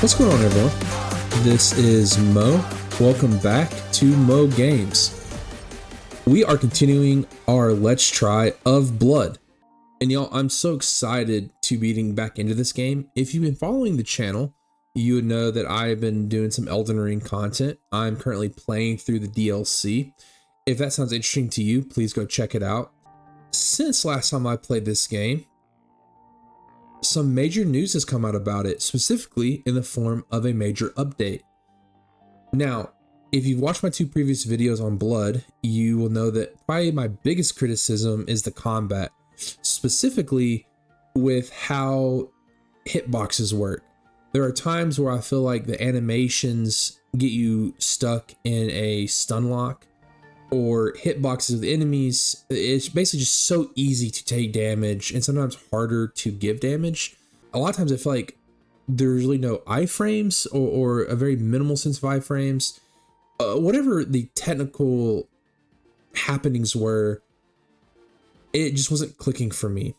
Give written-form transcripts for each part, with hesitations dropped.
What's going on, everyone? This is Mo. Welcome back to Mo Games. We are continuing our Let's Try of Blood. And y'all, I'm so excited to be getting back into this game. If you've been following the channel, you would know that I've been doing some Elden Ring content. I'm currently playing through the DLC. If that sounds interesting to you, please go check it out. Since last time I played this game, some major news has come out about it, specifically in the form of a major update. Now, if you've watched my two previous videos on Blood, you will know that probably my biggest criticism is the combat, specifically with how hitboxes work. There are times where I feel like the animations get you stuck in a stun lock, or hitboxes with enemies. It's basically just so easy to take damage and sometimes harder to give damage. A lot of times I feel like there's really no iframes or a very minimal sense of iframes. Whatever the technical happenings were, it just wasn't clicking for me.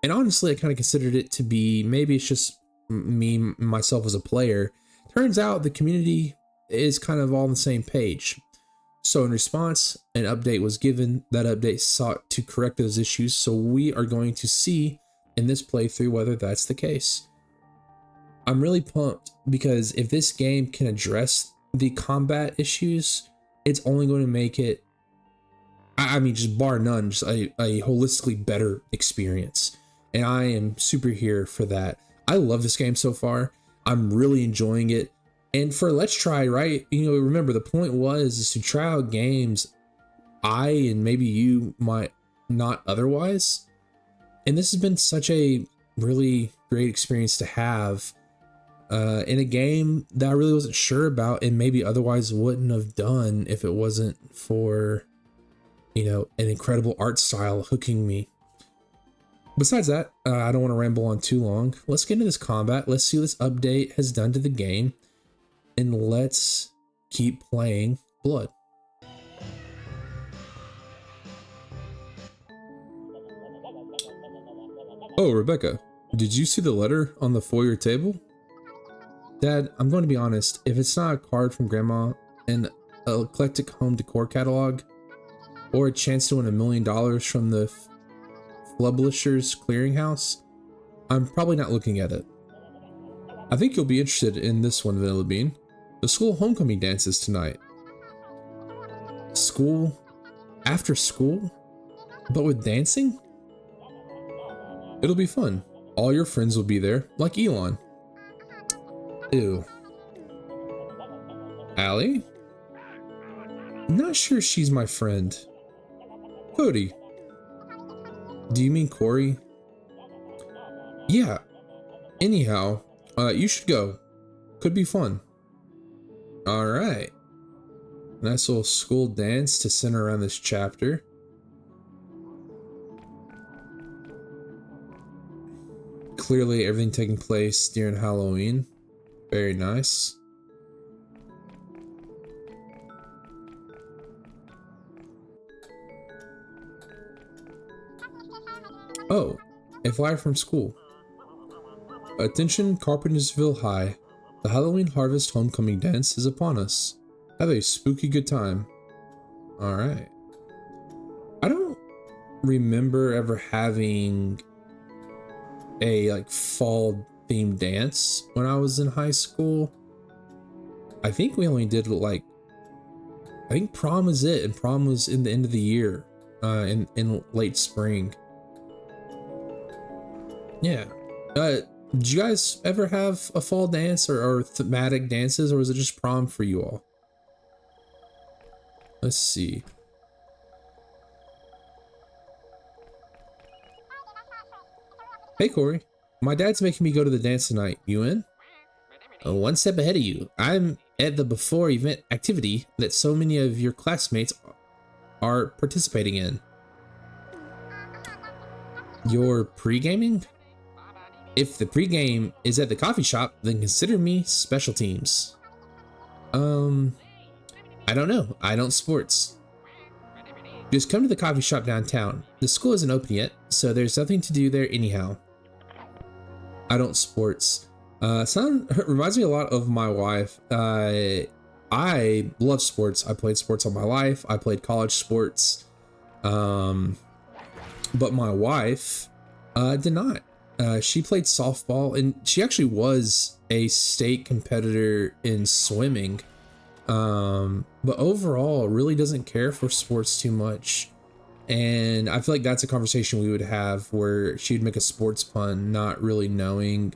And honestly, I kind of considered it to be, maybe it's just me, myself as a player. Turns out the community is kind of all on the same page. So in response, an update was given. That update sought to correct those issues. So we are going to see in this playthrough whether that's the case. I'm really pumped because if this game can address the combat issues, it's only going to make it, I mean, just bar none, just a holistically better experience. And I am super here for that. I love this game so far. I'm really enjoying it. And for Let's Try, right? You know, remember the point is to try out games I and maybe you might not otherwise. And this has been such a really great experience to have in a game that I really wasn't sure about and maybe otherwise wouldn't have done if it wasn't for, you know, an incredible art style hooking me. Besides that, I don't want to ramble on too long. Let's get into this combat. Let's see what this update has done to the game. And let's keep playing Blood. Oh, Rebecca, did you see the letter on the foyer table? Dad, I'm going to be honest. If it's not a card from Grandma, an eclectic home decor catalog, or a chance to win $1 million from the Flubblishers Clearinghouse, I'm probably not looking at it. I think you'll be interested in this one, Vanilla Bean. The school homecoming dances tonight. School? After school? But with dancing? It'll be fun. All your friends will be there, like Elon. Ew. Allie? Not sure she's my friend. Cody. Do you mean Corey? Yeah. Anyhow, you should go. Could be fun. All right. Nice little school dance to center around this chapter. Clearly everything taking place during Halloween. Very nice. Oh, a flyer from school. Attention, Carpentersville High. The Halloween Harvest Homecoming Dance is upon us. Have a spooky good time. Alright. I don't remember ever having a fall themed dance when I was in high school. I think we only did I think prom was it, and prom was in the end of the year, in late spring. Yeah. Did you guys ever have a fall dance or thematic dances, or was it just prom for you all? Let's see. Hey Corey, my dad's making me go to the dance tonight. You in? One step ahead of you. I'm at the before event activity that so many of your classmates are participating in. You're pre-gaming? If the pregame is at the coffee shop, then consider me special teams. I don't know. I don't sports. Just come to the coffee shop downtown. The school isn't open yet, so there's nothing to do there anyhow. I don't sports. Son reminds me a lot of my wife. I love sports. I played sports all my life. I played college sports. But my wife did not. She played softball, and she actually was a state competitor in swimming. But overall, really doesn't care for sports too much. And I feel like that's a conversation we would have where she'd make a sports pun, not really knowing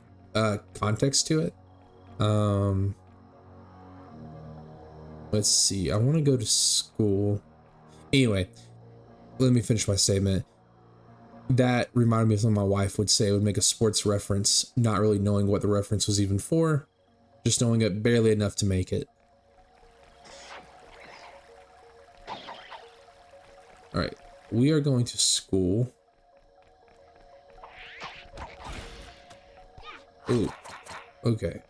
context to it. Let's see. I want to go to school. Anyway, let me finish my statement. That reminded me of something my wife would say. Would make a sports reference, not really knowing what the reference was even for, just knowing it barely enough to make it. All right, we are going to school. Ooh, okay.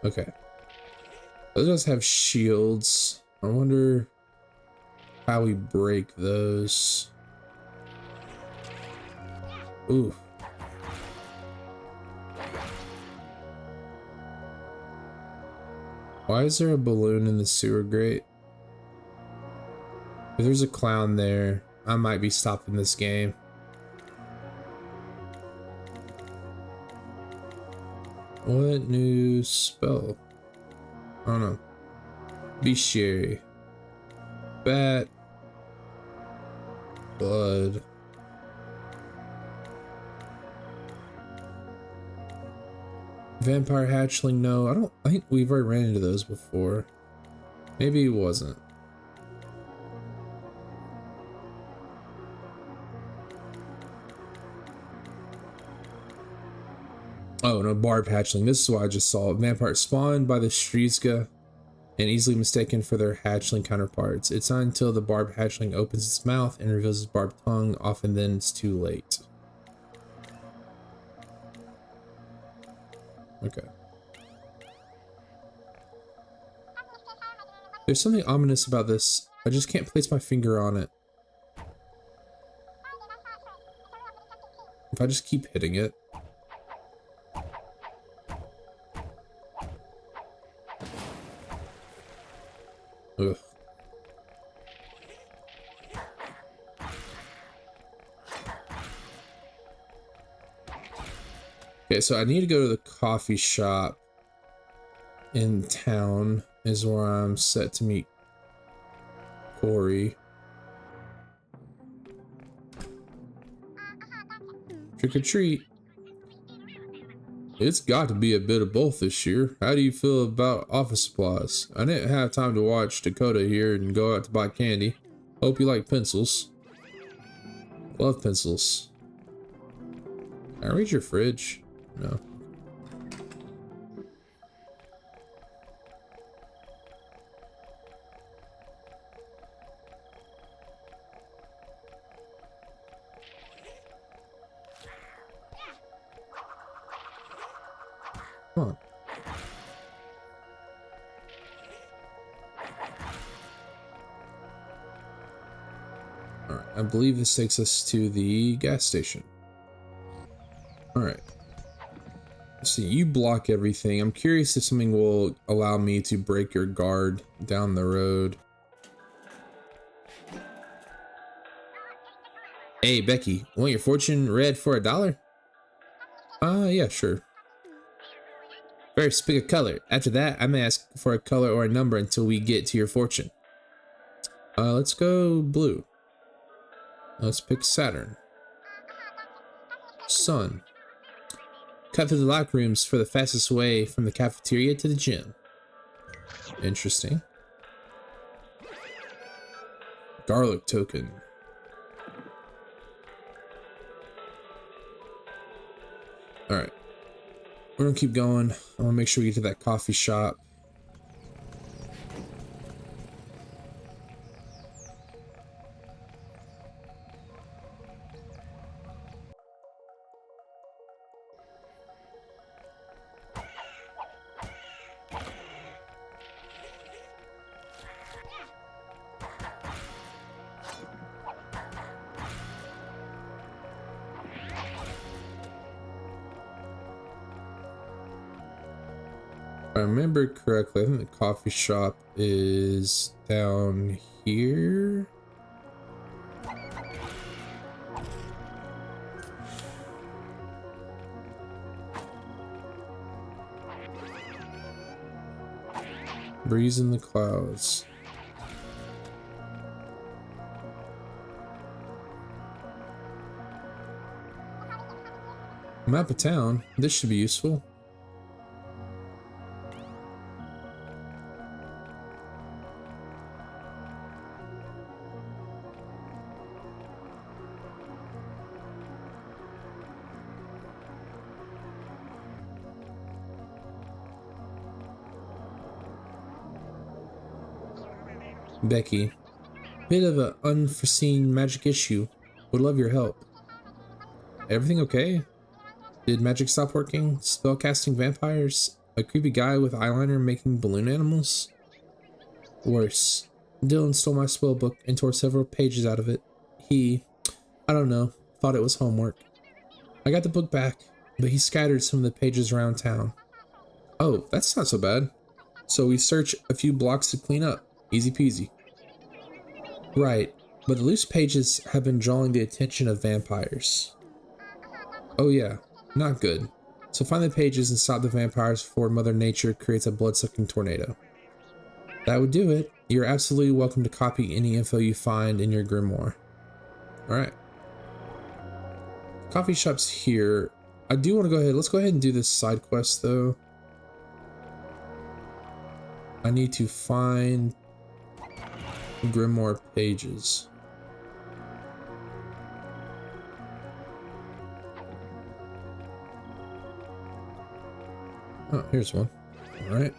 Okay. Those guys have shields. I wonder how we break those. Ooh. Why is there a balloon in the sewer grate? If there's a clown there, I might be stopping this game. What new spell? I don't know. Bestiary. Bat. Blood. Vampire hatchling, no. I think we've already ran into those before. Maybe it wasn't. Oh, no, barb hatchling. This is what I just saw. Vampire spawned by the Striezga and easily mistaken for their hatchling counterparts. It's not until the barb hatchling opens its mouth and reveals its barbed tongue, often then it's too late. Okay. There's something ominous about this. I just can't place my finger on it. If I just keep hitting it. Ugh. Okay, so I need to go to the coffee shop in town is where I'm set to meet Corey. Trick or treat. It's got to be a bit of both this year. How do you feel about office supplies? I didn't have time to watch Dakota here and go out to buy candy. Hope you like pencils. Love pencils. Can I read your fridge? No. Come on. Alright, I believe this takes us to the gas station. Alright. So you block everything. I'm curious if something will allow me to break your guard down the road. Hey, Becky, want your fortune read for $1? Yeah, sure. First, pick a color. After that, I may ask for a color or a number until we get to your fortune. Let's go blue. Let's pick Saturn. Sun. Cut through the locker rooms for the fastest way from the cafeteria to the gym. Interesting. Garlic token. Alright. We're gonna keep going. I wanna make sure we get to that coffee shop. I remember correctly, I think the coffee shop is down here. Breeze in the clouds. Map of town. This should be useful. Becky. Bit of an unforeseen magic issue. Would love your help. Everything okay? Did magic stop working? Spellcasting vampires? A creepy guy with eyeliner making balloon animals? Worse. Dylan stole my spell book and tore several pages out of it. I don't know, thought it was homework. I got the book back, but he scattered some of the pages around town. Oh, that's not so bad. So we search a few blocks to clean up. Easy peasy. Right, but the loose pages have been drawing the attention of vampires. Oh yeah, not good. So find the pages and stop the vampires before Mother Nature creates a blood-sucking tornado. That would do it. You're absolutely welcome to copy any info you find in your grimoire. Alright. Coffee shop's here. I do want to go ahead. Let's go ahead and do this side quest though. I need to find grimoire pages. Oh, here's one. All right.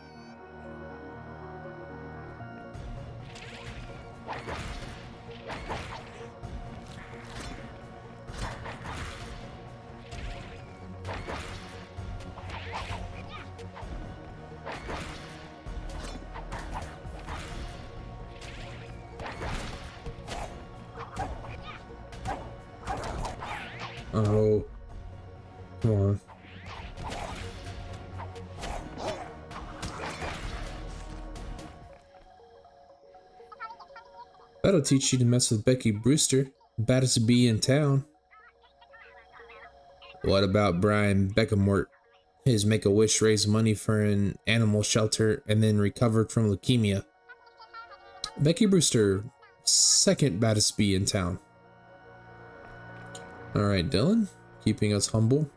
Oh, come on. That'll teach you to mess with Becky Brewster, baddest bee in town. What about Brian Beckhamwort? His Make-A-Wish raised money for an animal shelter and then recovered from leukemia. Becky Brewster, second baddest bee in town. Alright, Dylan, keeping us humble.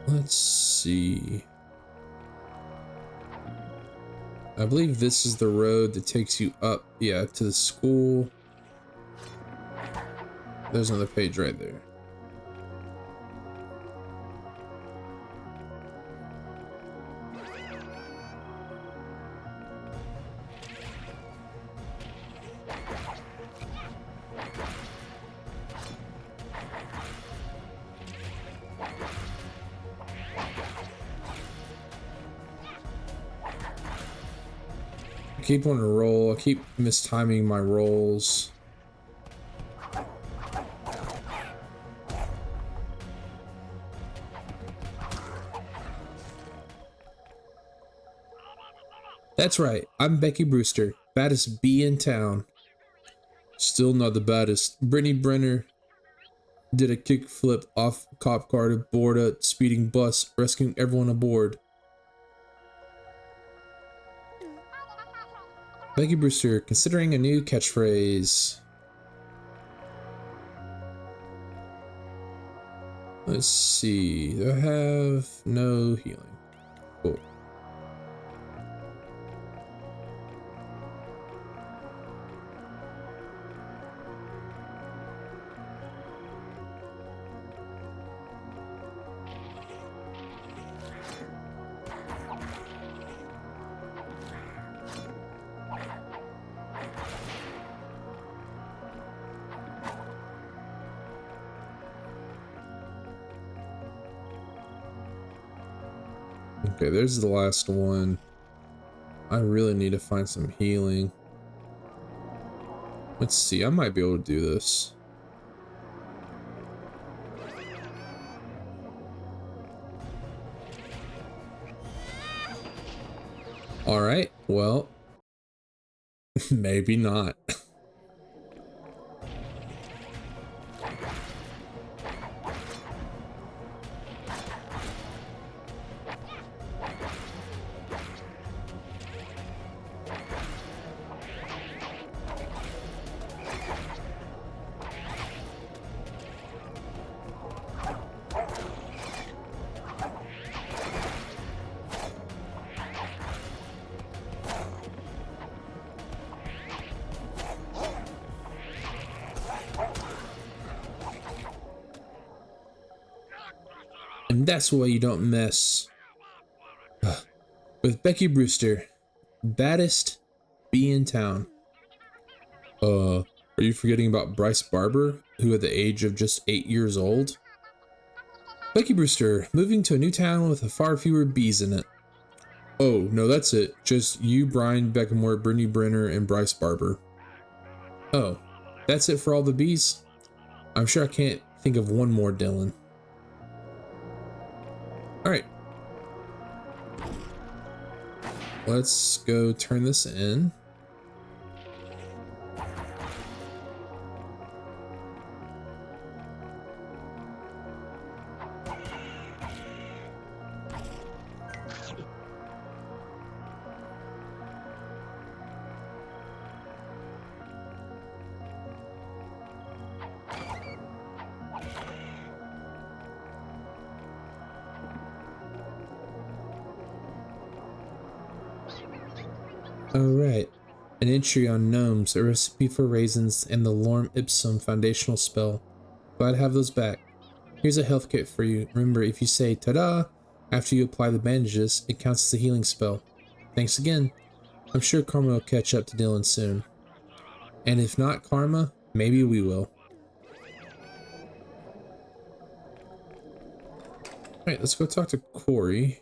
Let's see. I believe this is the road that takes you up, yeah, to the school. There's another page right there. I keep on a roll. I keep mistiming my rolls. That's right. I'm Becky Brewster, baddest bee in town. Still not the baddest. Brittany Brenner did a kickflip off a cop car to board a speeding bus, rescuing everyone aboard. Becky Brewster considering a new catchphrase. Let's see. Do I have no healing? Cool. Okay, there's the last one. I really need to find some healing. Let's see, I might be able to do this. All right, well, maybe not. And that's why you don't mess with Becky Brewster, baddest bee in town. Are you forgetting about Bryce Barber, who at the age of just 8 years old? Becky Brewster, moving to a new town with far fewer bees in it. Oh, no, that's it. Just you, Brian Beckmore, Brittany Brenner, and Bryce Barber. Oh, that's it for all the bees? I'm sure I can't think of one more, Dylan. Alright. Let's go turn this in. Alright, an entry on gnomes, a recipe for raisins, and the Lorem Ipsum foundational spell. Glad to have those back. Here's a health kit for you. Remember, if you say ta-da after you apply the bandages, it counts as a healing spell. Thanks again. I'm sure Karma will catch up to Dylan soon. And if not Karma, maybe we will. Alright, let's go talk to Corey.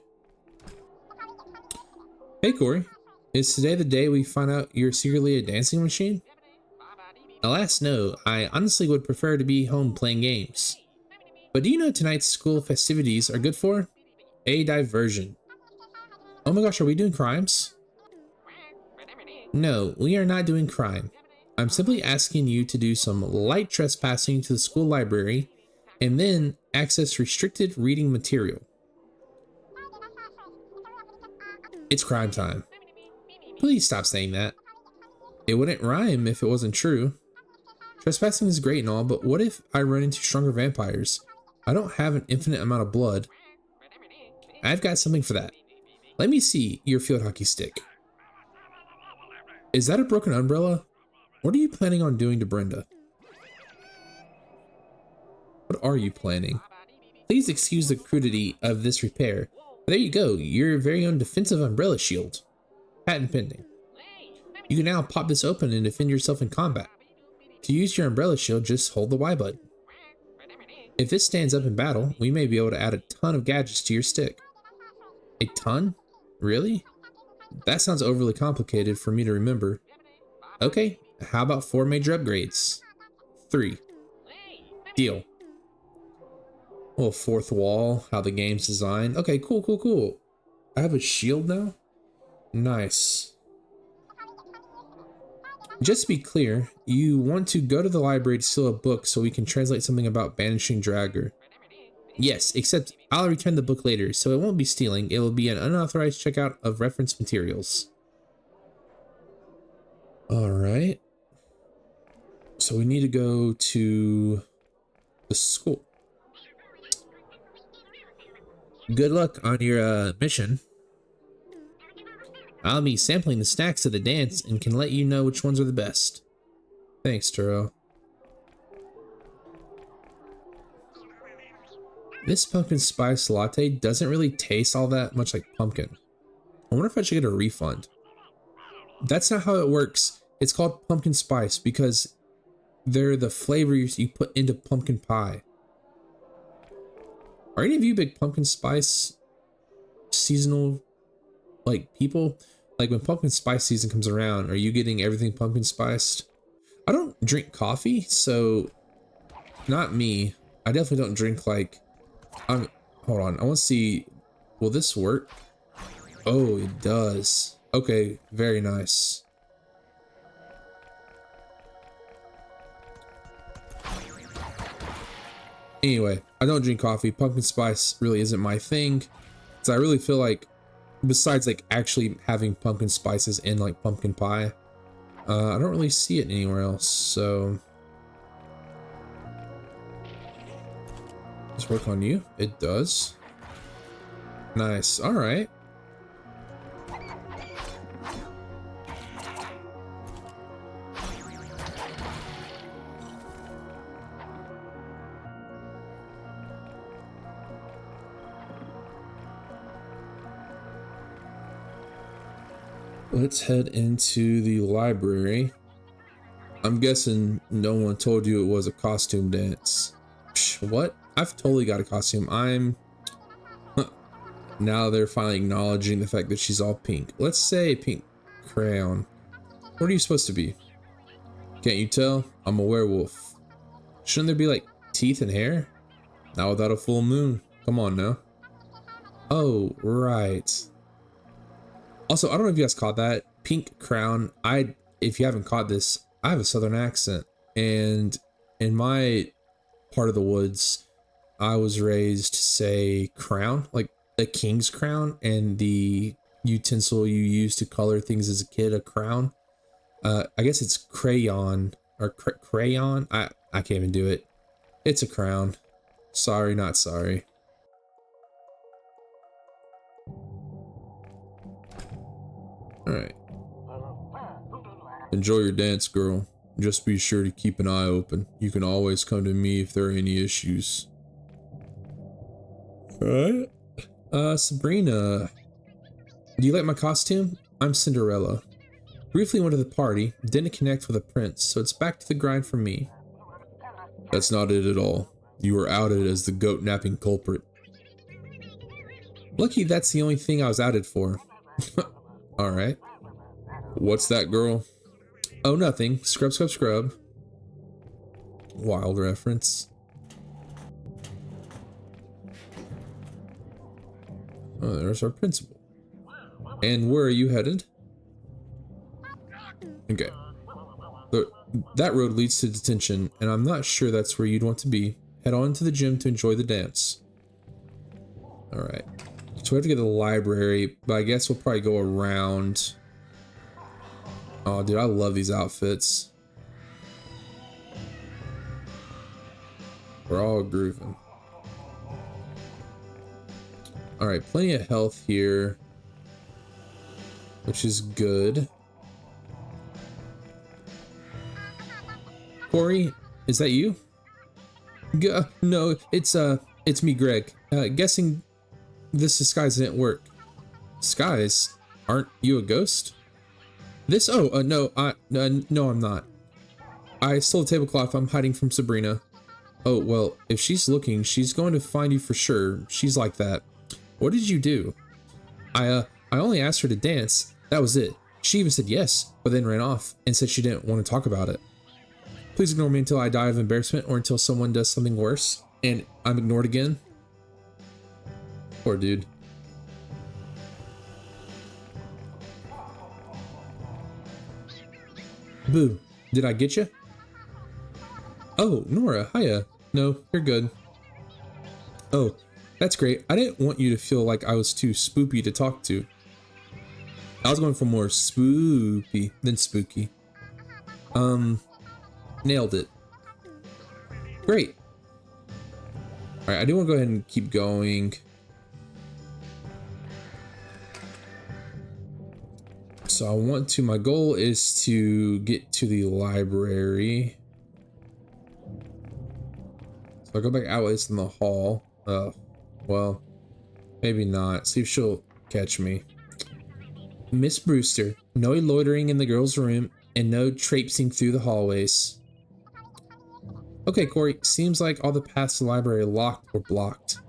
Hey Corey. Is today the day we find out you're secretly a dancing machine? Alas, no. I honestly would prefer to be home playing games. But do you know tonight's school festivities are good for? A diversion. Oh my gosh, are we doing crimes? No, we are not doing crime. I'm simply asking you to do some light trespassing to the school library and then access restricted reading material. It's crime time. Please stop saying that. It wouldn't rhyme if it wasn't true. Trespassing is great and all, but what if I run into stronger vampires? I don't have an infinite amount of blood. I've got something for that. Let me see your field hockey stick. Is that a broken umbrella? What are you planning on doing to Brenda? What are you planning? Please excuse the crudity of this repair. There you go, your very own defensive umbrella shield. Patent pending. You can now pop this open and defend yourself in combat. To use your umbrella shield, just hold the Y button. If this stands up in battle, we may be able to add a ton of gadgets to your stick. A ton? Really? That sounds overly complicated for me to remember. Okay, how about 4 major upgrades? 3. Deal. Little fourth wall, how the game's designed. Okay, cool. I have a shield now? Nice. Just to be clear, you want to go to the library to steal a book so we can translate something about banishing Dragger. Yes, except I'll return the book later, so it won't be stealing. It will be an unauthorized checkout of reference materials. Alright. So we need to go to the school. Good luck on your mission. I'll be sampling the snacks of the dance and can let you know which ones are the best. Thanks, Turo. This pumpkin spice latte doesn't really taste all that much like pumpkin. I wonder if I should get a refund. That's not how it works. It's called pumpkin spice because they're the flavors you put into pumpkin pie. Are any of you big pumpkin spice seasonal people? Like when pumpkin spice season comes around, are you getting everything pumpkin spiced? I don't drink coffee, so not me. I definitely don't drink hold on, I want to see, will this work? Oh, it does. Okay, very nice. Anyway, I don't drink coffee. Pumpkin spice really isn't my thing. So I really feel like, besides like actually having pumpkin spices in like pumpkin pie, I don't really see it anywhere else. So let's work on you. It does. Nice. All right. Let's head into the library. I'm guessing no one told you it was a costume dance. Psh, what? I've totally got a costume. Now they're finally acknowledging the fact that she's all pink. Let's say pink crayon. What are you supposed to be? Can't you tell? I'm a werewolf. Shouldn't there be like teeth and hair? Not without a full moon. Come on now. Oh, right. Also, I don't know if you guys caught that. Pink crown. If you haven't caught this, I have a southern accent. And in my part of the woods, I was raised to say crown, like a king's crown, and the utensil you use to color things as a kid, a crown. I guess it's crayon or crayon. I can't even do it. It's a crown. Sorry, not sorry. All right. Enjoy your dance, girl. Just be sure to keep an eye open. You can always come to me if there are any issues. Alright. Sabrina. Do you like my costume? I'm Cinderella. Briefly went to the party, didn't connect with a prince, so it's back to the grind for me. That's not it at all. You were outed as the goat napping culprit. Lucky that's the only thing I was outed for. Alright. What's that, girl? Oh, nothing. Scrub, scrub, scrub. Wild reference. Oh, there's our principal. And where are you headed? Okay. That road leads to detention, and I'm not sure that's where you'd want to be. Head on to the gym to enjoy the dance. Alright. So we have to get to the library, but I guess we'll probably go around. Oh, dude, I love these outfits. We're all grooving. Alright, plenty of health here, which is good. Corey, is that you? No, it's me, Greg. Guessing this disguise didn't work. Disguise? Aren't you a ghost? This? Oh, no, no, I'm not. I stole a tablecloth. I'm hiding from Sabrina. Oh, well, if she's looking, she's going to find you for sure. She's like that. What did you do? I only asked her to dance. That was it. She even said yes, but then ran off and said she didn't want to talk about it. Please ignore me until I die of embarrassment or until someone does something worse and I'm ignored again. Poor dude. Boo, did I get you? Oh, Nora, hiya. No, you're good. Oh, that's great. I didn't want you to feel like I was too spoopy to talk to. I was going for more spoopy than spooky. Nailed it. Great. Alright, I do want to go ahead and keep going. So I want to, my goal is to get to the library. So I'll go back out ways in the hall. Well, maybe not. See if she'll catch me. Miss Brewster, no loitering in the girls' room and no traipsing through the hallways. Okay, Corey, seems like all the paths to the library are locked or blocked.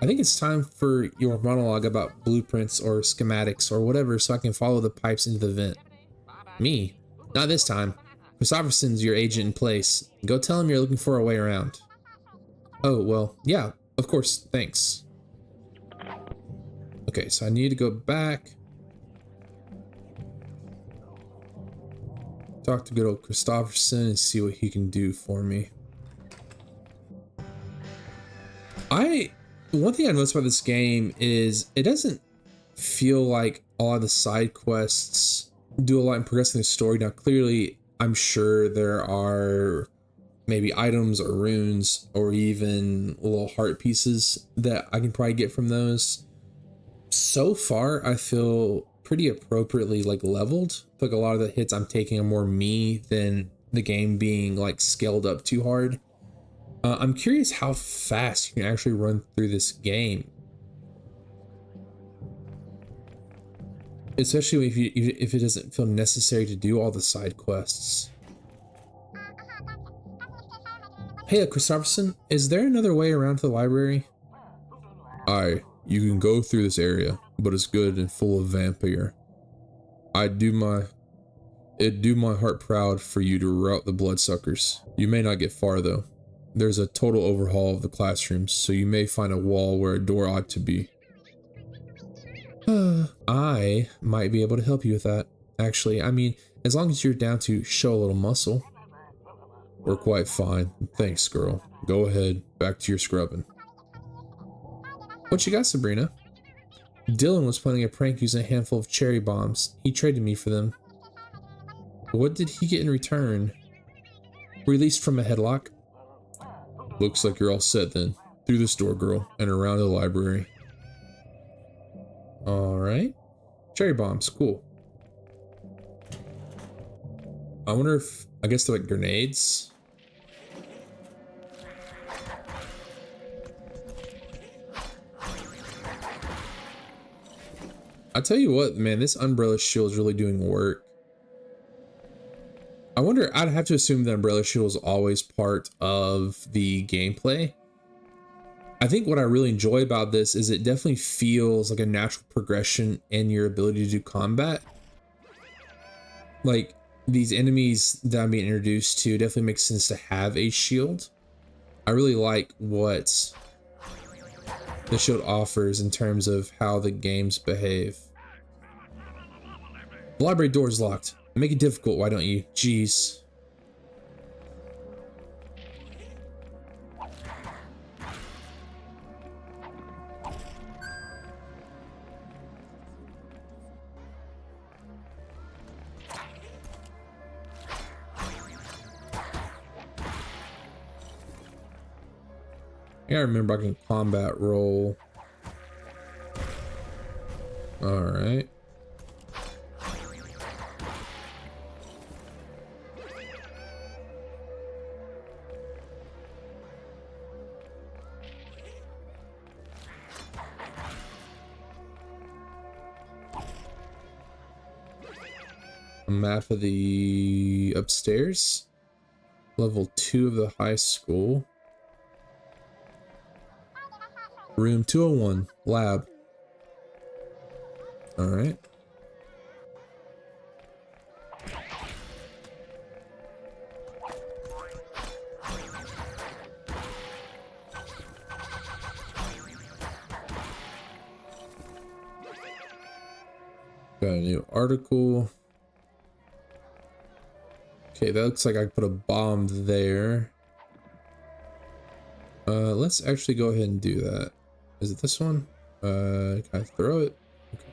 I think it's time for your monologue about blueprints or schematics or whatever so I can follow the pipes into the vent. Me? Not this time. Christopherson's your agent in place. Go tell him you're looking for a way around. Oh, well, yeah, of course, thanks. Okay, so I need to go back. Talk to good old Christopherson and see what he can do for me. One thing I noticed about this game is it doesn't feel like all of the side quests do a lot in progressing the story. Now, clearly, I'm sure there are maybe items or runes or even little heart pieces that I can probably get from those. So far, I feel pretty appropriately like leveled. I feel like a lot of the hits I'm taking are more me than the game being like scaled up too hard. I'm curious how fast you can actually run through this game, especially if it doesn't feel necessary to do all the side quests. Hey, Christopherson, is there another way around to the library? Aye, you can go through this area, but it's good and full of vampire. It'd do my heart proud for you to rout the bloodsuckers. You may not get far though. There's a total overhaul of the classrooms, so you may find a wall where a door ought to be. I might be able to help you with that. Actually, I mean, as long as you're down to show a little muscle. We're quite fine. Thanks, girl. Go ahead, back to your scrubbing. What you got, Sabrina? Dylan was planning a prank using a handful of cherry bombs. He traded me for them. What did he get in return? Released from a headlock? Looks like you're all set then. Through this door, girl, and around the library. Alright. Cherry bombs, cool. I wonder if, I guess they're like grenades. I tell you what, man, this umbrella shield is really doing work. I wonder, I'd have to assume the umbrella shield is always part of the gameplay. I think what I really enjoy about this is it definitely feels like a natural progression in your ability to do combat. Like, these enemies that I'm being introduced to definitely makes sense to have a shield. I really like what the shield offers in terms of how the games behave. The library door is locked. Make it difficult, why don't you? Jeez. I gotta remember I can combat roll. Alright. A map of the upstairs. Level 2 of the high school. Room 201, lab. Alright. Got a new article. Okay, that looks like I put a bomb there. Let's actually go ahead and do that. Is it this one? Can I throw it? Okay.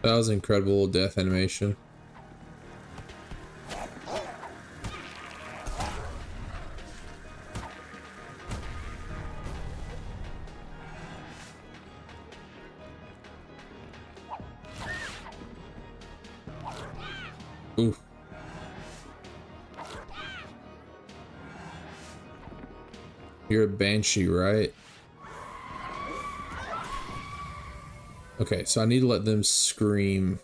That was an incredible death animation. Oof. You're a banshee, right? Okay, so I need to let them scream.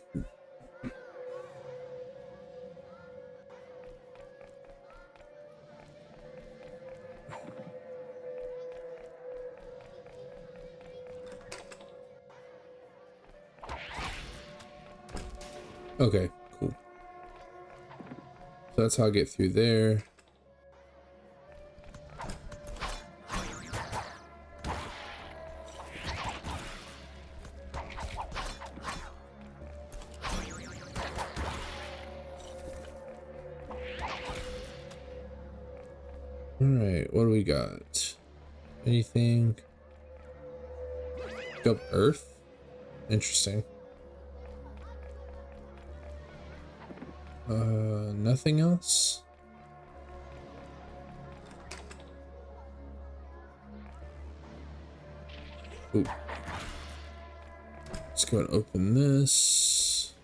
Okay, cool. So that's how I get through there. Alright, what do we got? Anything? Up Earth? Interesting. Nothing else? Ooh. Let's go and open this.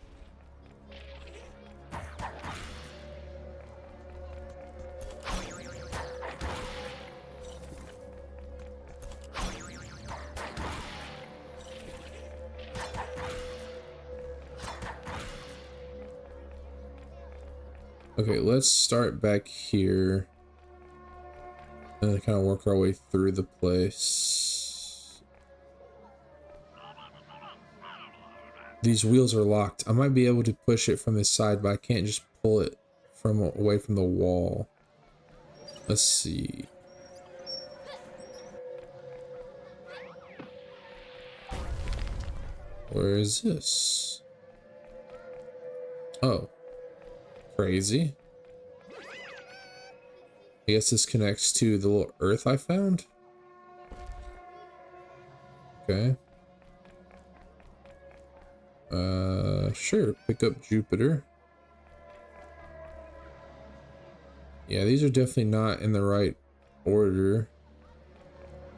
Okay, let's start back here and kind of work our way through the place. These wheels are locked. I might be able to push it from this side, but I can't just pull it from away from the wall. Let's see. Where is this? Oh. Crazy. I guess this connects to the little earth I found. Okay. Sure. Pick up Jupiter. Yeah, these are definitely not in the right order.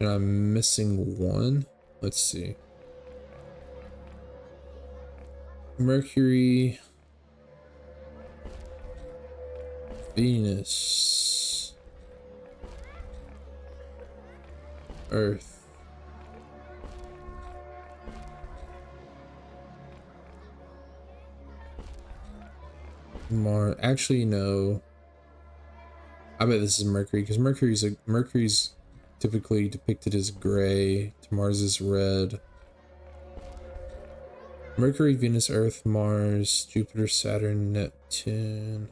And I'm missing one. Let's see. Mercury. Venus. Earth. Mars. Actually, no. I bet this is Mercury, because Mercury's typically depicted as gray. Mars is red. Mercury, Venus, Earth, Mars, Jupiter, Saturn, Neptune.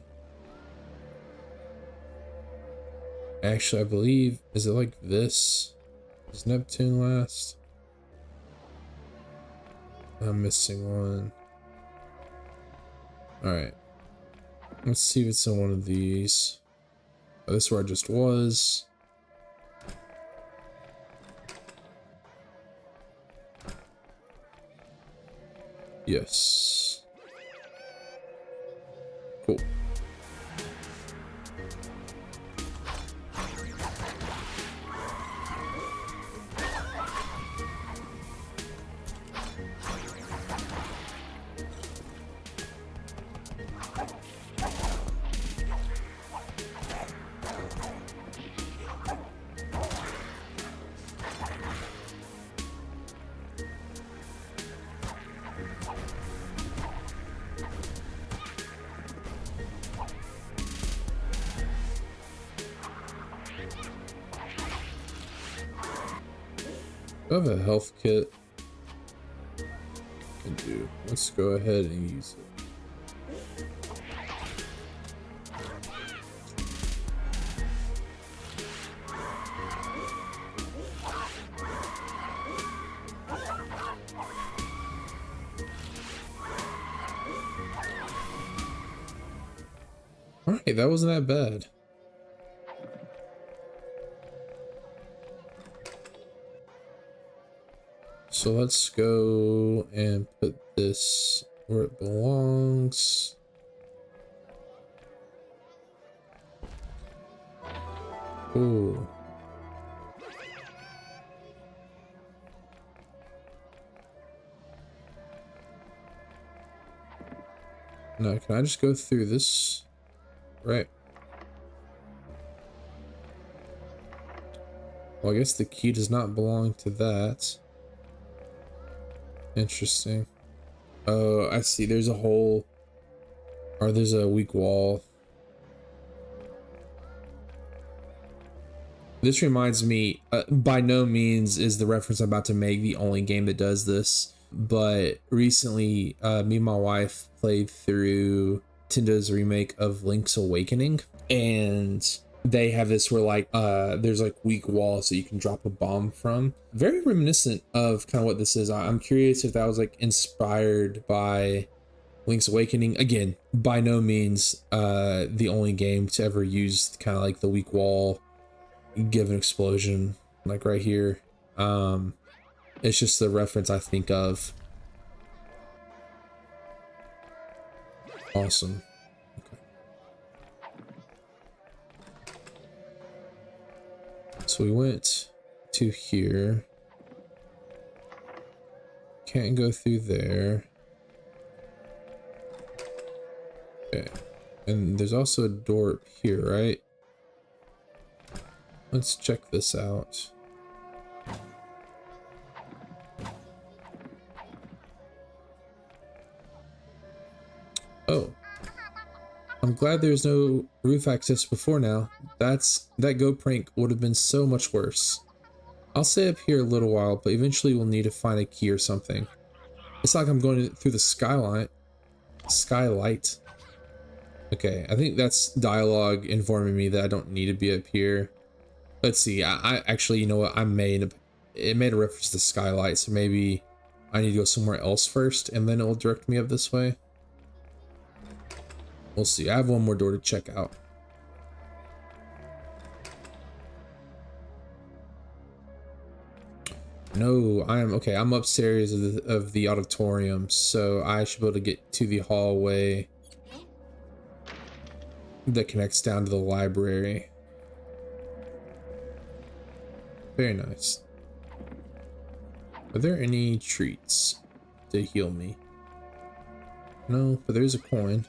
Actually, I believe, is it like this? Is Neptune last? I'm missing one. Alright. Let's see if it's in one of these. Oh, this is where I just was. Yes. Cool. I have a health kit. Can do. Let's go ahead and use it. Alright, that wasn't that bad. So let's go and put this where it belongs. Ooh. Now, can I just go through this? Right. Well, I guess the key does not belong to that. Interesting. Oh, I see. There's a hole. Or there's a weak wall. This reminds me, by no means is the reference I'm about to make the only game that does this. but recently me and my wife played through Nintendo's remake of Link's Awakening, and they have this where like there's like weak walls that you can drop a bomb from. Very reminiscent of kind of what this is. I'm curious if that was like inspired by Link's Awakening. Again, by no means the only game to ever use kind of like the weak wall, give an explosion like right here. It's just the reference I think of. Awesome. Okay. So we went to here. Can't go through there. Okay. And there's also a door up here, right? Let's check this out. Oh. I'm glad there's no roof access before now. That go prank would have been so much worse. I'll stay up here a little while, but eventually we'll need to find a key or something. It's like I'm going through the skylight. Okay, I think that's dialogue informing me that I don't need to be up here. Let's see, I actually, you know what, it made a reference to skylight, so maybe I need to go somewhere else first, and then it'll direct me up this way. We'll see. I have one more door to check out. No, I'm upstairs of the auditorium, so I should be able to get to the hallway that connects down to the library. Very nice. Are there any treats to heal me? No, but there's a coin.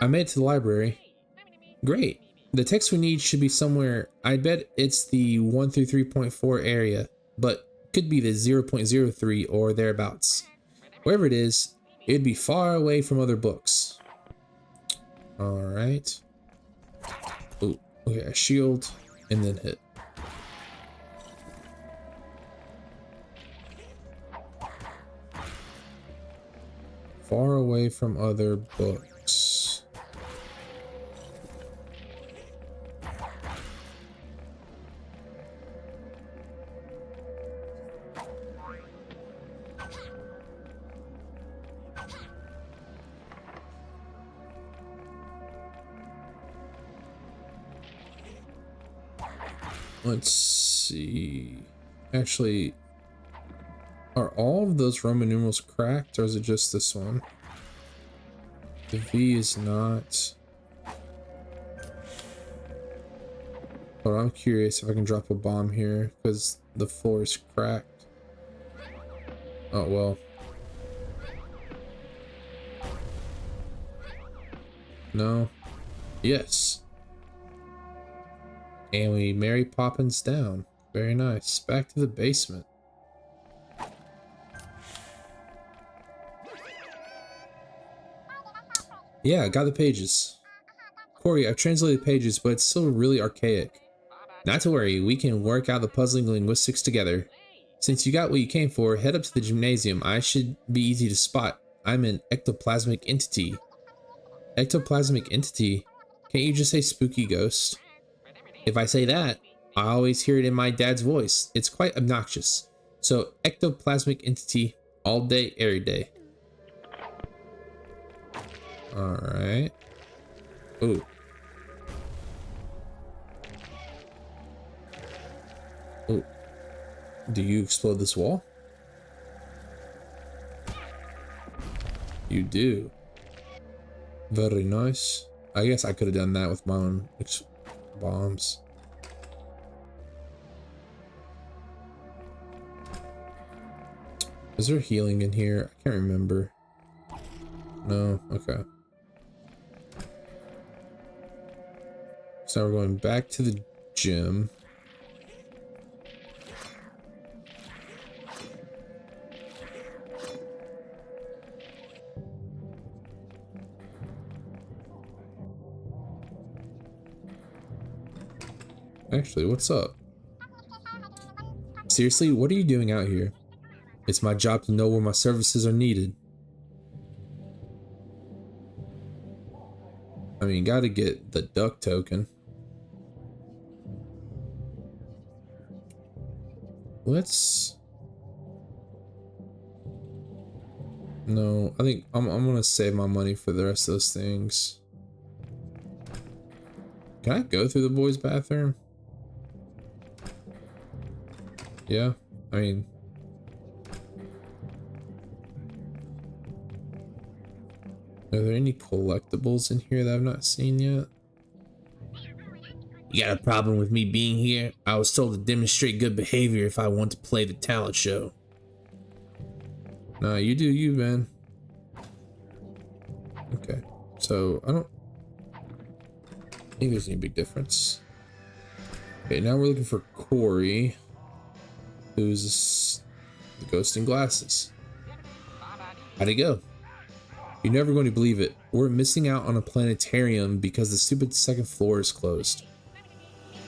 I made it to the library. Great. The text we need should be somewhere. I bet it's the 1 through 3.4 area, but could be the 0.03 or thereabouts. Wherever it is, it'd be far away from other books. Alright. Ooh, okay, a shield and then hit. Far away from other books. Let's see. Actually, are all of those Roman numerals cracked, or is it just this one? The V is not. But I'm curious if I can drop a bomb here, because the floor is cracked. Oh, well. No. Yes. And we Mary Poppins down. Very nice. Back to the basement. Yeah, I got the pages. Corey, I've translated the pages, but it's still really archaic. Not to worry, we can work out the puzzling linguistics together. Since you got what you came for, head up to the gymnasium. I should be easy to spot. I'm an ectoplasmic entity. Ectoplasmic entity? Can't you just say spooky ghost? If I say that, I always hear it in my dad's voice. It's quite obnoxious. So, ectoplasmic entity, all day, every day. Alright. Ooh. Ooh. Do you explode this wall? You do. Very nice. I guess I could have done that with my own bombs. Is there healing in here? I can't remember. No? Okay. So now we're going back to the gym. Actually, what's up? Seriously, what are you doing out here? It's my job to know where my services are needed. I mean, gotta get the duck token. Let's... No, I think I'm gonna save my money for the rest of those things. Can I go through the boys' bathroom? Yeah, I mean... Are there any collectibles in here that I've not seen yet? You got a problem with me being here? I was told to demonstrate good behavior if I want to play the talent show. Nah, you do you, man. Okay, so I don't think there's any big difference. Okay, now we're looking for Corey, who's the ghost in glasses. How'd it go? You're never going to believe it. We're missing out on a planetarium because the stupid second floor is closed.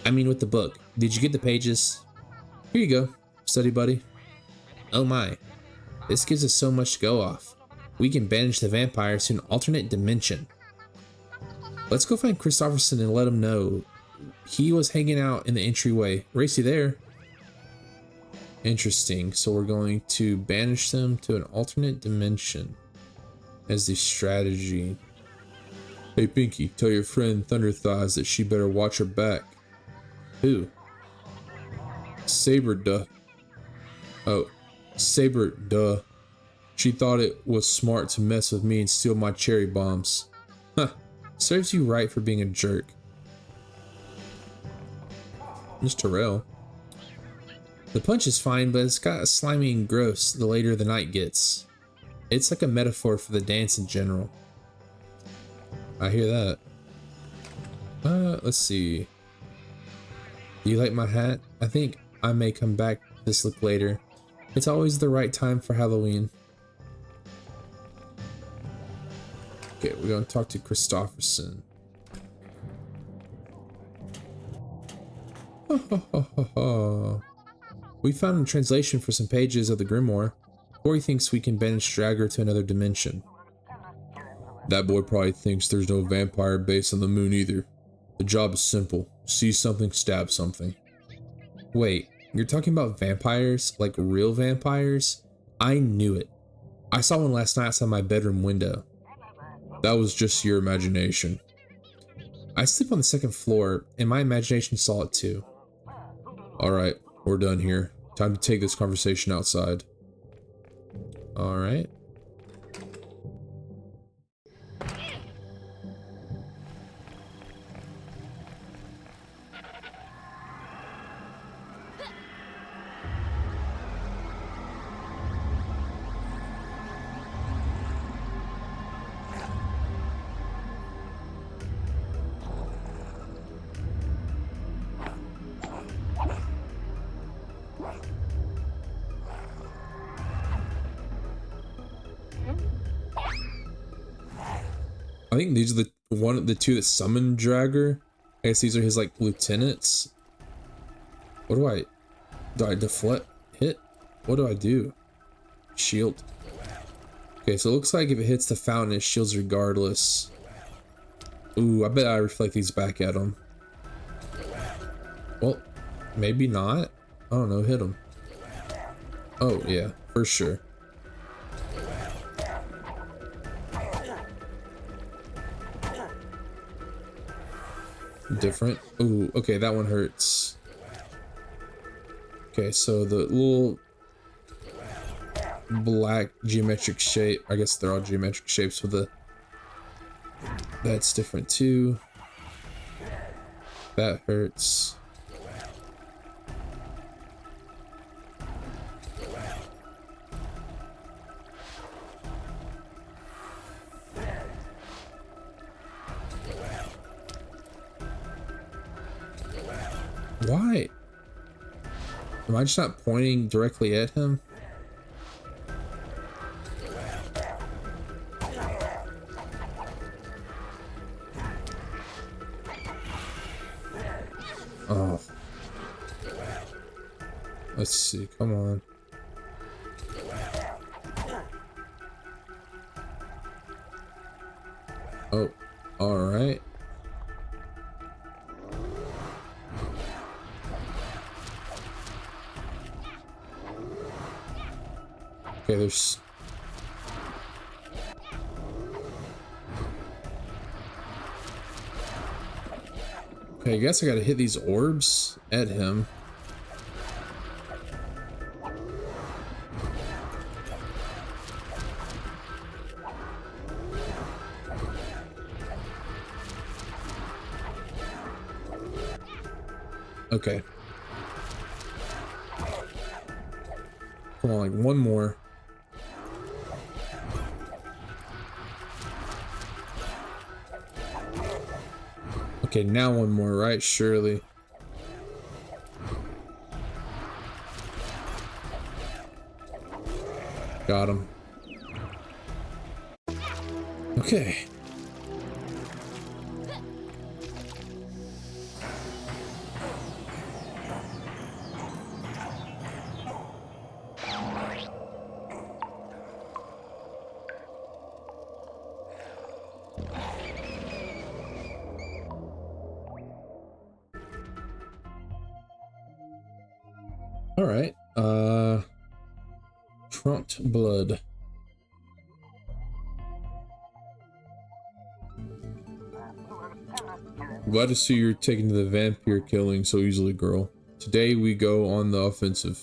I mean, with the book. Did you get the pages? Here you go, study buddy. Oh my. This gives us so much to go off. We can banish the vampires to an alternate dimension. Let's go find Christopherson and let him know. He was hanging out in the entryway. Racy there. Interesting. So we're going to banish them to an alternate dimension as the strategy. Hey Pinky, tell your friend Thunder Thighs that she better watch her back. Who? Saber, duh. Oh, Saber, duh. She thought it was smart to mess with me and steal my cherry bombs. Huh, serves you right for being a jerk. Miss Terrell. The punch is fine, but it's got slimy and gross the later the night gets. It's like a metaphor for the dance in general. I hear that. Let's see. Do you like my hat? I think I may come back to this look later. It's always the right time for Halloween. Okay, we're going to talk to Christopherson. We found a translation for some pages of the grimoire. Corey thinks we can banish Dragger to another dimension. That boy probably thinks there's no vampire base on the moon either. The job is simple. See something, stab something. Wait, you're talking about vampires? Like real vampires? I knew it. I saw one last night outside my bedroom window. That was just your imagination. I sleep on the second floor, and my imagination saw it too. Alright, we're done here. Time to take this conversation outside. Alright. I think these are the two that summoned Dragger. I guess these are his like lieutenants. What do I deflect hit? What do I do? Shield. Okay, so it looks like if it hits the fountain, it shields regardless. Ooh, I bet I reflect these back at him. Well, maybe not. I don't know, hit him. Oh yeah, for sure. Different. Ooh, okay, that one hurts. Okay, so the little black geometric shape, I guess they're all geometric shapes with the... That's different too. That hurts. Why? Am I just not pointing directly at him? Oh, see, come on. Oh, alright. Okay, there's... Okay, I guess I gotta hit these orbs at him. Okay. Come on, like one more. Okay, now one more, right? Surely. Got him. Okay. All right. Trumped blood. Glad to see you're taking to the vampire killing so easily, girl. Today we go on the offensive.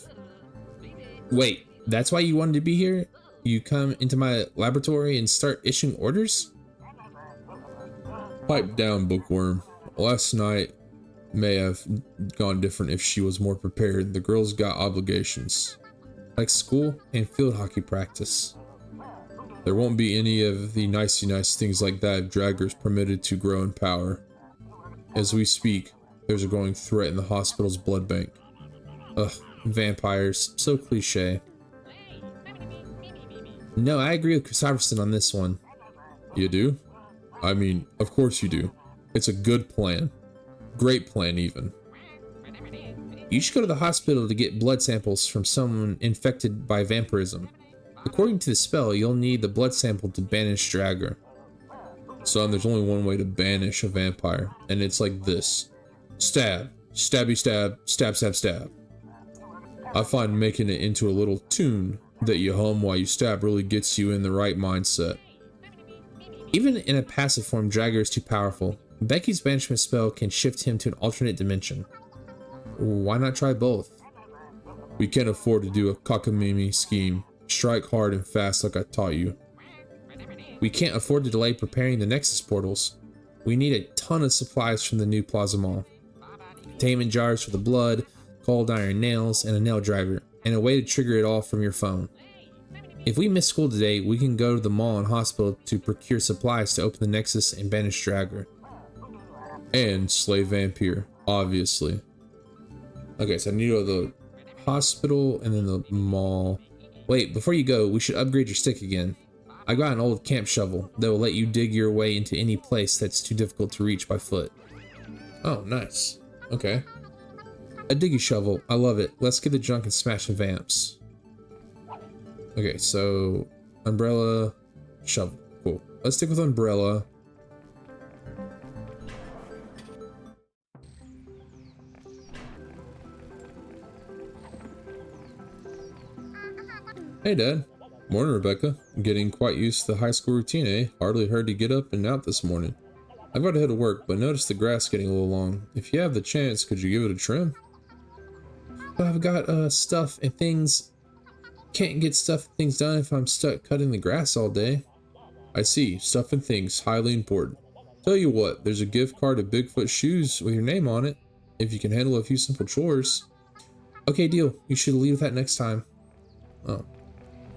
Wait, that's why you wanted to be here? You come into my laboratory and start issuing orders? Pipe down, bookworm. Last night may have gone different if she was more prepared. The girl's got obligations, like school and field hockey practice. There won't be any of the nicey nice things like that if Dragger's permitted to grow in power. As we speak, there's a growing threat in the hospital's blood bank. Ugh, vampires, so cliche. No, I agree with Chris Iverson on this one. You do? I mean, of course you do. It's a good plan. Great plan, even. You should go to the hospital to get blood samples from someone infected by vampirism. According to the spell, you'll need the blood sample to banish Dragger. Son, there's only one way to banish a vampire, and it's like this. Stab. Stabby stab. Stab stab stab. I find making it into a little tune that you hum while you stab really gets you in the right mindset. Even in a passive form, Dragger is too powerful. Becky's banishment spell can shift him to an alternate dimension. Why not try both? We can't afford to do a cockamamie scheme. Strike hard and fast like I taught you. We can't afford to delay preparing the Nexus portals. We need a ton of supplies from the new Plaza Mall. Containment jars for the blood, cold iron nails, and a nail driver, and a way to trigger it all from your phone. If we miss school today, we can go to the mall and hospital to procure supplies to open the Nexus and banish Dragger. And slay Vampire, obviously. Okay, so I need to go to the hospital and then the mall. Wait, before you go, we should upgrade your stick again. I got an old camp shovel that will let you dig your way into any place that's too difficult to reach by foot. Oh, nice. Okay. A diggy shovel. I love it. Let's get the junk and smash the vamps. Okay, so umbrella, shovel. Cool. Let's stick with umbrella. Hey, Dad. Morning, Rebecca. Getting quite used to the high school routine, eh? Hardly heard you get up and out this morning. I've got to head to work, but noticed the grass getting a little long. If you have the chance, could you give it a trim? I've got stuff and things. Can't get stuff and things done if I'm stuck cutting the grass all day. I see. Stuff and things. Highly important. Tell you what, there's a gift card to Bigfoot Shoes with your name on it. If you can handle a few simple chores. Okay, deal. You should leave that next time. Oh.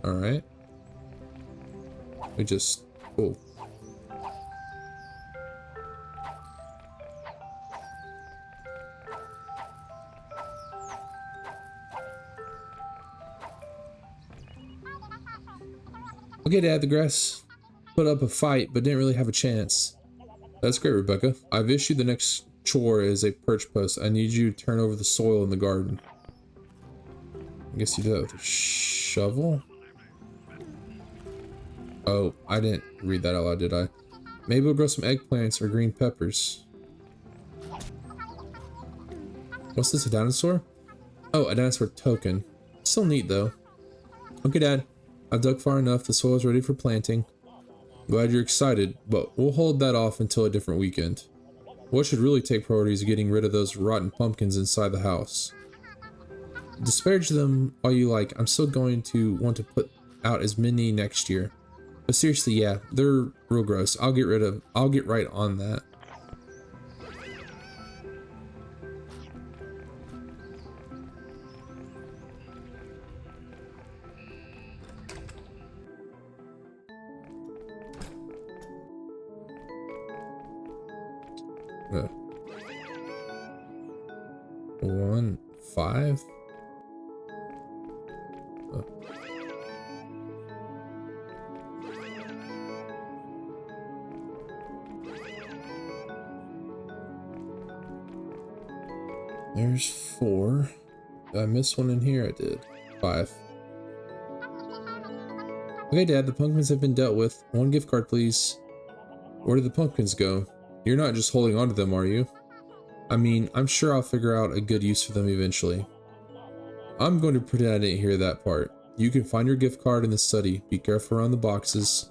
Alright. We just... Cool. Okay, Dad, the grass put up a fight, but didn't really have a chance. That's great, Rebecca. I've issued the next chore as a perch post. I need you to turn over the soil in the garden. I guess you do that with a shovel. Oh, I didn't read that out loud, did I? Maybe we'll grow some eggplants or green peppers. What's this, a dinosaur? Oh, a dinosaur token. Still neat though. Okay, Dad. I've dug far enough. The soil is ready for planting. Glad you're excited, but we'll hold that off until a different weekend. What should really take priority is getting rid of those rotten pumpkins inside the house. Disparage them all you like. I'm still going to want to put out as many next year. But seriously, yeah, they're real gross. I'll get right on that. Uh, 1, 5. There's 4. Did I miss one in here? I did. 5. Okay, Dad, the pumpkins have been dealt with. 1 gift card, please. Where did the pumpkins go? You're not just holding on to them, are you? I mean, I'm sure I'll figure out a good use for them eventually. I'm going to pretend I didn't hear that part. You can find your gift card in the study. Be careful around the boxes.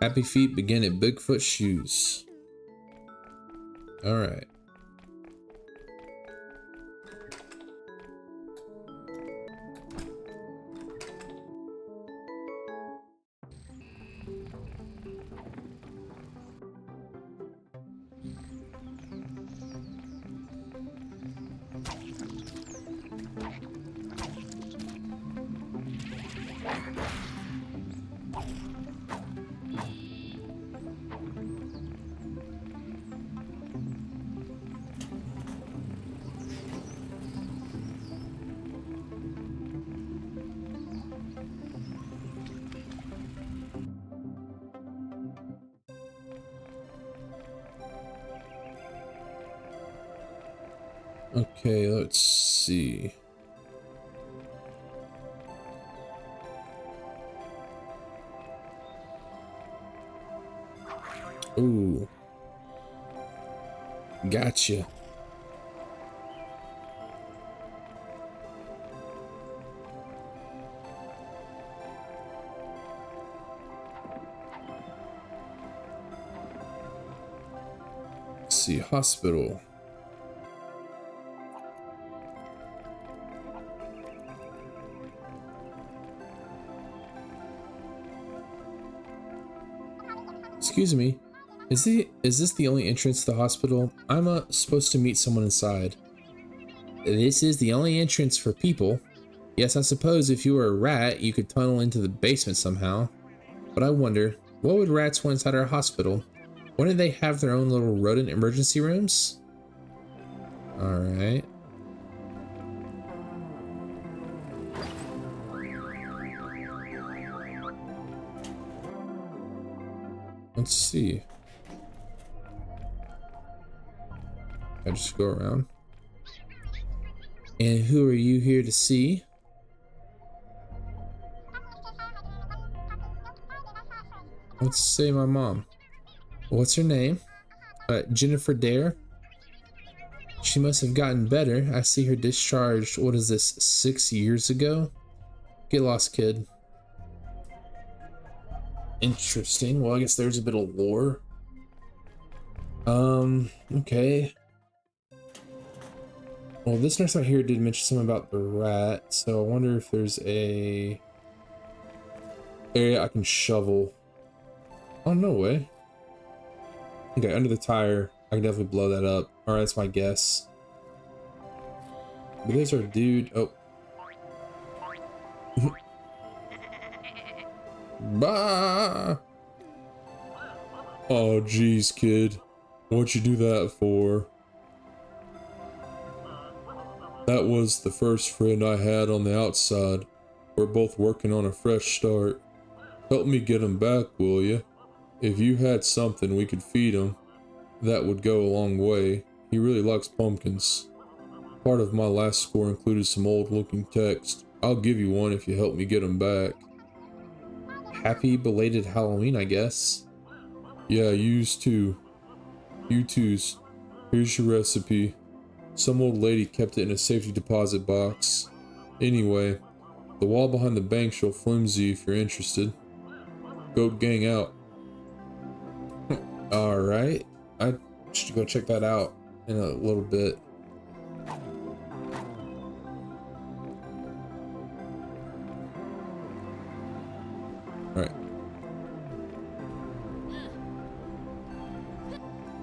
Happy feet begin at Bigfoot shoes. All right. Okay, let's see. Ooh. Gotcha. Let's see, hospital. Excuse me, is this the only entrance to the hospital? I'm supposed to meet someone inside. This is the only entrance for people. Yes, I suppose if you were a rat, you could tunnel into the basement somehow. But I wonder, what would rats want inside our hospital? Wouldn't they have their own little rodent emergency rooms? Alright. Let's see. I just go around. And who are you here to see? Let's say my mom. What's her name? Jennifer Dare. She must have gotten better. I see her discharged, what is this, 6 years ago? Get lost, kid. Interesting. Well, I guess there's a bit of lore. Okay. Well, this nurse right here did mention something about the rat, so I wonder if there's a area I can shovel. Oh, no way. Okay, under the tire, I can definitely blow that up. Alright, that's my guess. But there's our dude. Oh. Bah! Oh, geez, kid. What'd you do that for? That was the first friend I had on the outside. We're both working on a fresh start. Help me get him back, will you? If you had something we could feed him, that would go a long way. He really likes pumpkins. Part of my last score included some old-looking text. I'll give you one if you help me get him back. Happy belated Halloween, I guess. Yeah, yous too. You twos. Here's your recipe. Some old lady kept it in a safety deposit box. Anyway, the wall behind the bank's real flimsy if you're interested. Goat gang out. Alright. I should go check that out in a little bit. Alright.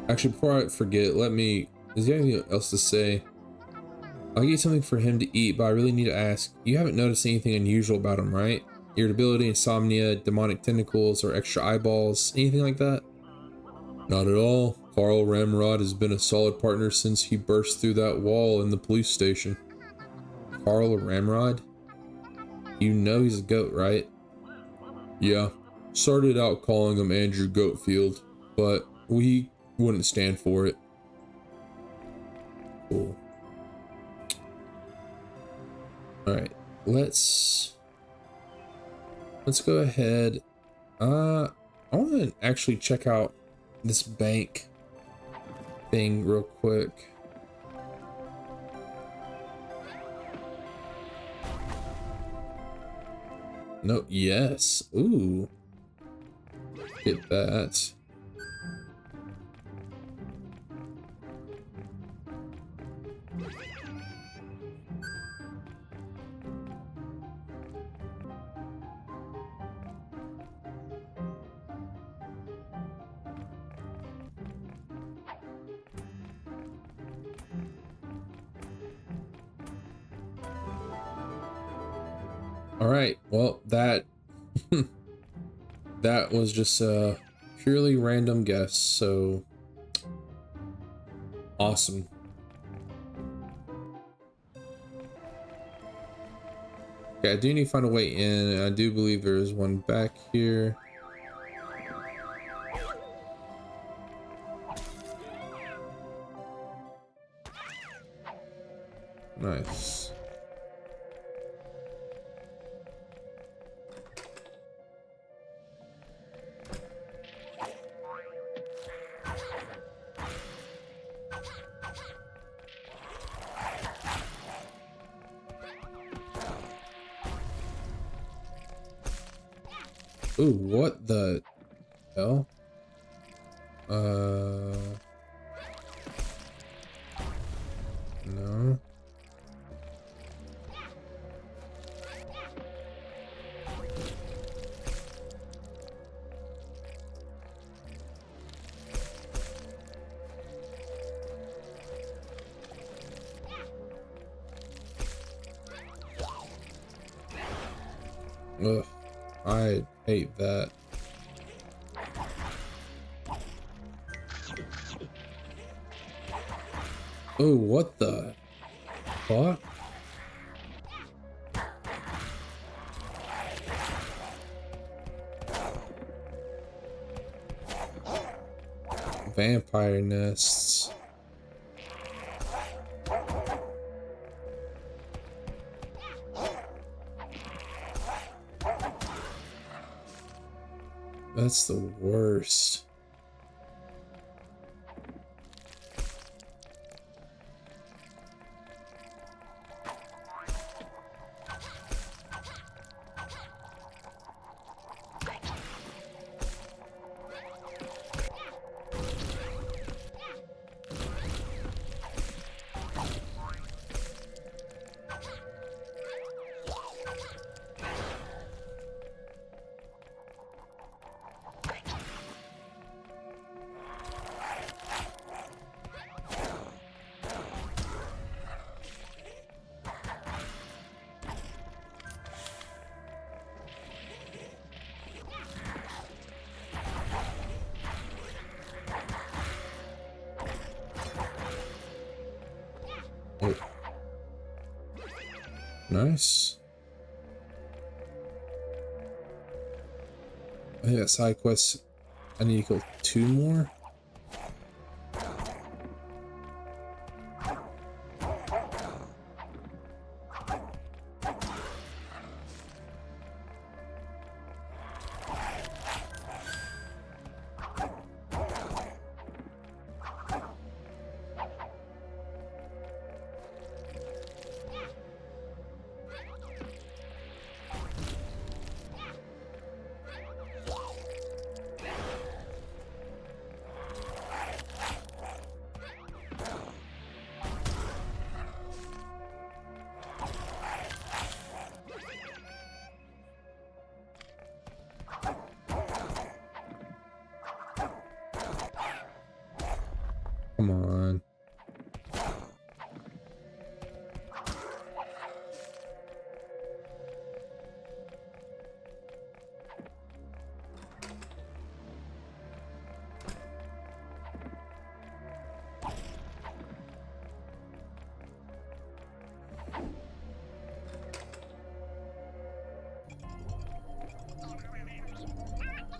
Actually, before I forget, is there anything else to say? I'll get something for him to eat, but I really need to ask. You haven't noticed anything unusual about him, right? Irritability, insomnia, demonic tentacles, or extra eyeballs, anything like that? Not at all. Carl Ramrod has been a solid partner since he burst through that wall in the police station. Carl Ramrod? You know he's a goat, right? Yeah. Started out calling him Andrew Goatfield, but we wouldn't stand for it. Cool. Alright, let's go ahead. I want to actually check out this bank thing real quick. No, yes. Ooh. Get that. All right, well, that that was just a purely random guess, so awesome. Okay, I do need to find a way in, and I do believe there is one back here. Nice. Ooh, what the hell? No. Ugh, I hate that. Oh, what the fuck? Vampire nests. That's the worst. Oh. Nice. I think that side quest, I need to kill 2 more. Come on.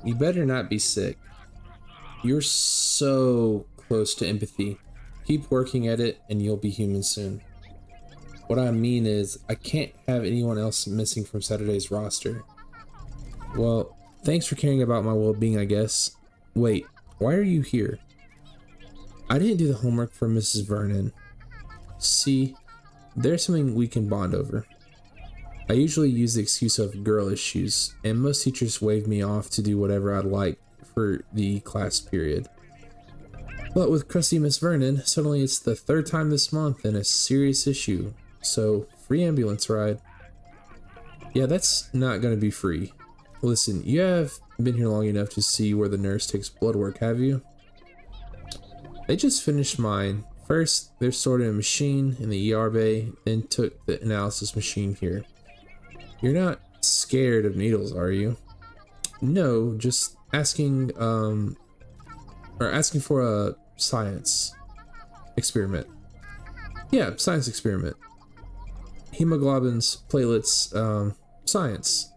You better not be sick. You're so close to empathy. Keep working at it and you'll be human soon. What I mean is, I can't have anyone else missing from Saturday's roster. Well, thanks for caring about my well-being, I guess. Wait, why are you here? I didn't do the homework for Mrs. Vernon. See, there's something we can bond over. I usually use the excuse of girl issues, and most teachers wave me off to do whatever I'd like for the class period. But with crusty Miss Vernon, suddenly it's the 3rd time this month and a serious issue, so free ambulance ride. Yeah, that's not gonna be free. Listen, you have been here long enough to see where the nurse takes blood work, have you? They just finished mine. First, they're stored in a machine in the ER bay, then took the analysis machine here. You're not scared of needles, are you? No, just asking for a science experiment. Yeah, science experiment. Hemoglobins, platelets, science.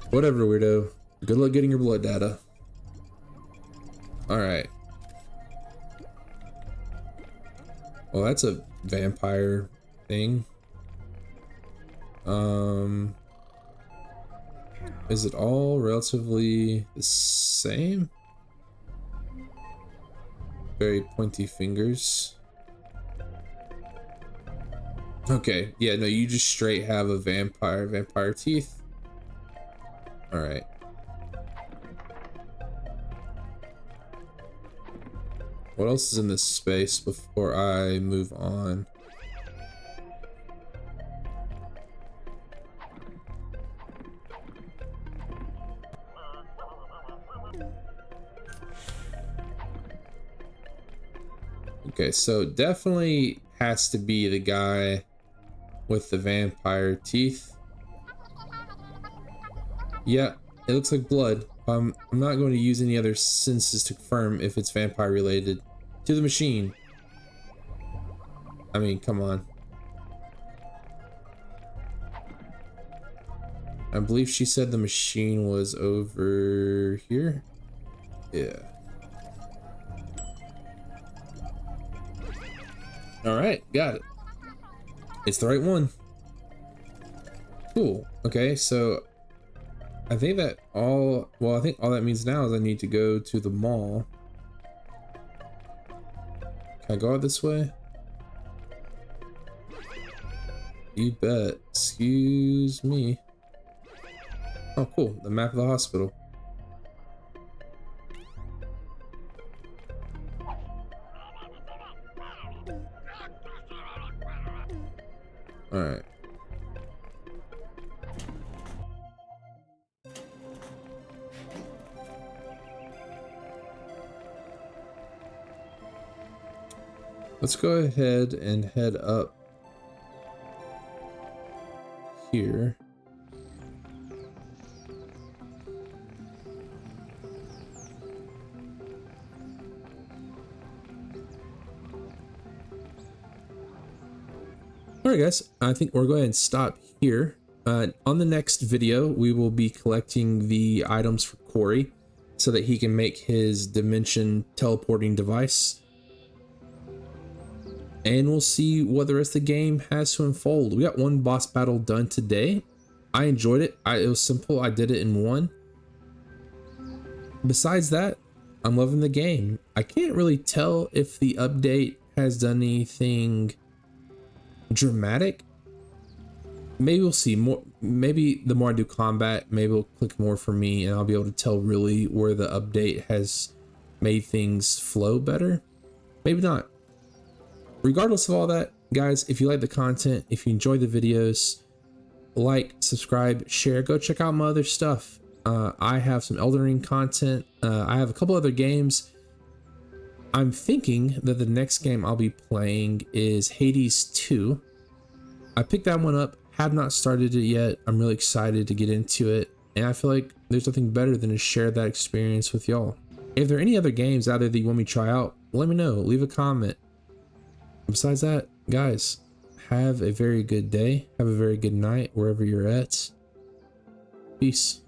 Whatever, weirdo. Good luck getting your blood data. Alright. Well, that's a vampire thing. Is it all relatively the same? Very pointy fingers. Okay, yeah, no, you just straight have a vampire teeth. Alright. What else is in this space before I move on? Okay, so definitely has to be the guy with the vampire teeth. Yeah, it looks like blood. I'm not going to use any other senses to confirm if it's vampire related. To the machine. I mean, come on. I believe she said the machine was over here. Yeah. Alright, got it. It's the right one. Cool. Okay, so I think that all, well, I think all that means now is I need to go to the mall. Can I go out this way? You bet. Excuse me. Oh, cool. The map of the hospital. Alright. Let's go ahead and head up here. Alright guys, I think we'll go ahead and stop here. On the next video, we will be collecting the items for Corey so that he can make his dimension teleporting device. And we'll see what the rest of the game has to unfold. We got one boss battle done today. I enjoyed it. It was simple. I did it in one. Besides that, I'm loving the game. I can't really tell if the update has done anything dramatic. Maybe we'll see more. Maybe the more I do combat, maybe it'll click more for me and I'll be able to tell really where the update has made things flow better. Maybe not. Regardless of all that, guys, if you like the content, if you enjoy the videos, like, subscribe, share, go check out my other stuff. I have some Elden Ring content. I have a couple other games. I'm thinking that the next game I'll be playing is Hades 2. I picked that one up, have not started it yet. I'm really excited to get into it, and I feel like there's nothing better than to share that experience with y'all. If there are any other games out there that you want me to try out, let me know, leave a comment. Besides that, guys, have a very good day, have a very good night wherever you're at. Peace.